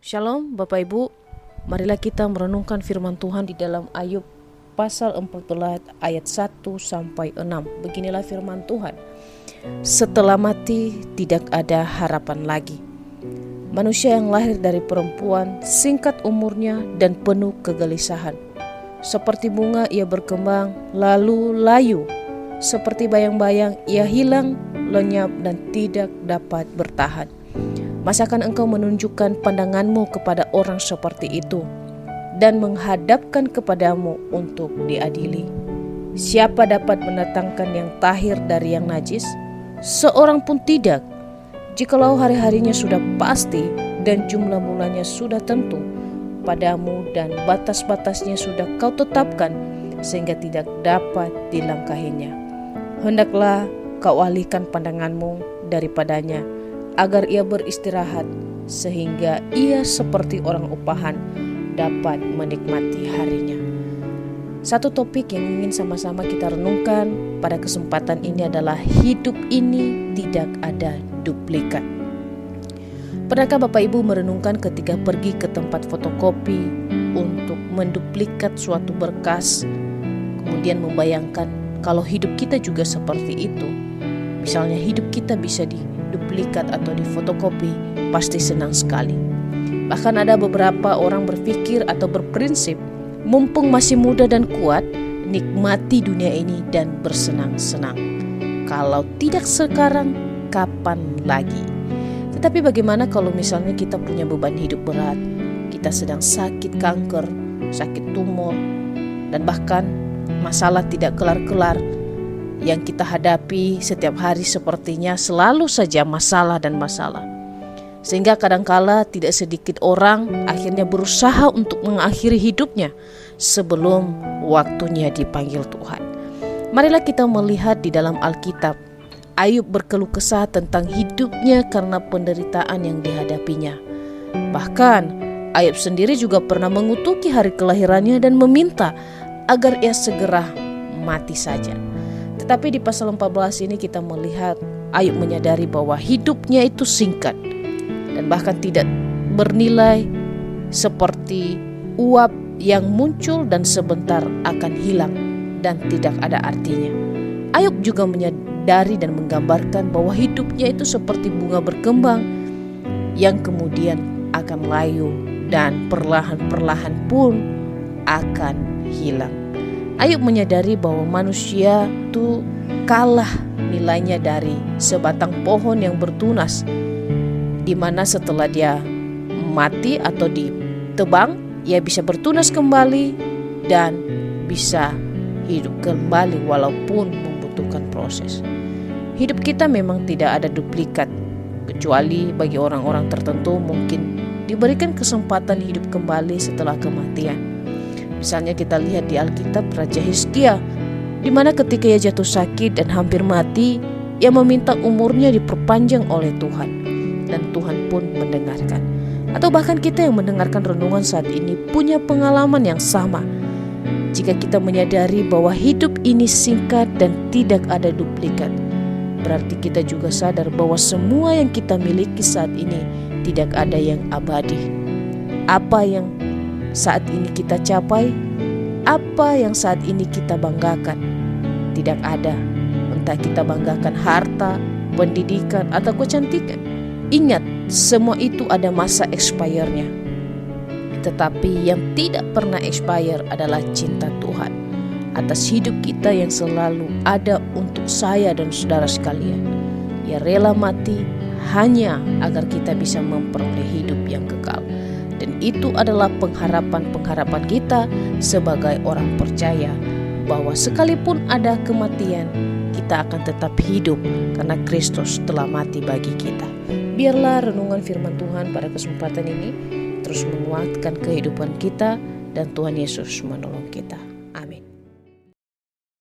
Shalom Bapak Ibu, marilah kita merenungkan firman Tuhan di dalam Ayub pasal 14 ayat 1-6. Beginilah firman Tuhan. Setelah mati tidak ada harapan lagi. Manusia yang lahir dari perempuan singkat umurnya dan penuh kegelisahan. Seperti bunga ia berkembang lalu layu. Seperti bayang-bayang ia hilang, lenyap dan tidak dapat bertahan. Masakan engkau menunjukkan pandanganmu kepada orang seperti itu dan menghadapkan kepadamu untuk diadili? Siapa dapat mendatangkan yang tahir dari yang najis? Seorang pun tidak. Jikalau hari-harinya sudah pasti dan jumlah bulannya sudah tentu padamu dan batas-batasnya sudah kau tetapkan sehingga tidak dapat dilangkahinya, hendaklah kau alihkan pandanganmu daripadanya agar ia beristirahat sehingga ia seperti orang upahan dapat menikmati harinya. Satu topik yang ingin sama-sama kita renungkan pada kesempatan ini adalah hidup ini tidak ada duplikat. Pernahkah Bapak Ibu merenungkan ketika pergi ke tempat fotokopi untuk menduplikat suatu berkas, kemudian membayangkan kalau hidup kita juga seperti itu? Misalnya hidup kita bisa diduplikat atau difotokopi, pasti senang sekali. Bahkan ada beberapa orang berpikir atau berprinsip, mumpung masih muda dan kuat, nikmati dunia ini dan bersenang-senang. Kalau tidak sekarang, kapan lagi? Tetapi bagaimana kalau misalnya kita punya beban hidup berat, kita sedang sakit kanker, sakit tumor, dan bahkan masalah tidak kelar-kelar yang kita hadapi setiap hari sepertinya selalu saja masalah dan masalah. Sehingga kadangkala tidak sedikit orang akhirnya berusaha untuk mengakhiri hidupnya sebelum waktunya dipanggil Tuhan. Marilah kita melihat di dalam Alkitab, Ayub berkeluh kesah tentang hidupnya karena penderitaan yang dihadapinya. Bahkan Ayub sendiri juga pernah mengutuki hari kelahirannya dan meminta agar ia segera mati saja. Tetapi di pasal 14 ini kita melihat Ayub menyadari bahwa hidupnya itu singkat dan bahkan tidak bernilai, seperti uap yang muncul dan sebentar akan hilang dan tidak ada artinya. Ayub juga menyadari dan menggambarkan bahwa hidupnya itu seperti bunga berkembang yang kemudian akan layu dan perlahan-perlahan pun akan hilang. Ayub menyadari bahwa manusia itu kalah nilainya dari sebatang pohon yang bertunas, di mana setelah dia mati atau ditebang, ia bisa bertunas kembali dan bisa hidup kembali walaupun membutuhkan proses. Hidup kita memang tidak ada duplikat, kecuali bagi orang-orang tertentu mungkin diberikan kesempatan hidup kembali setelah kematian. Misalnya kita lihat di Alkitab Raja Hizkia, di mana ketika ia jatuh sakit dan hampir mati, ia meminta umurnya diperpanjang oleh Tuhan, dan Tuhan pun mendengarkan. Atau bahkan kita yang mendengarkan renungan saat ini punya pengalaman yang sama. Jika kita menyadari bahwa hidup ini singkat dan tidak ada duplikat, berarti kita juga sadar bahwa semua yang kita miliki saat ini tidak ada yang abadi. Apa yang saat ini kita capai, apa yang saat ini kita banggakan, tidak ada. Entah kita banggakan harta, pendidikan, atau kecantikan. Ingat, semua itu ada masa expire-nya. Tetapi yang tidak pernah expire adalah cinta Tuhan atas hidup kita yang selalu ada untuk saya dan saudara sekalian. Ia rela mati hanya agar kita bisa memperoleh hidup yang kekal. Dan itu adalah pengharapan-pengharapan kita sebagai orang percaya, bahwa sekalipun ada kematian, kita akan tetap hidup karena Kristus telah mati bagi kita. Biarlah renungan firman Tuhan pada kesempatan ini terus menguatkan kehidupan kita, dan Tuhan Yesus menolong kita.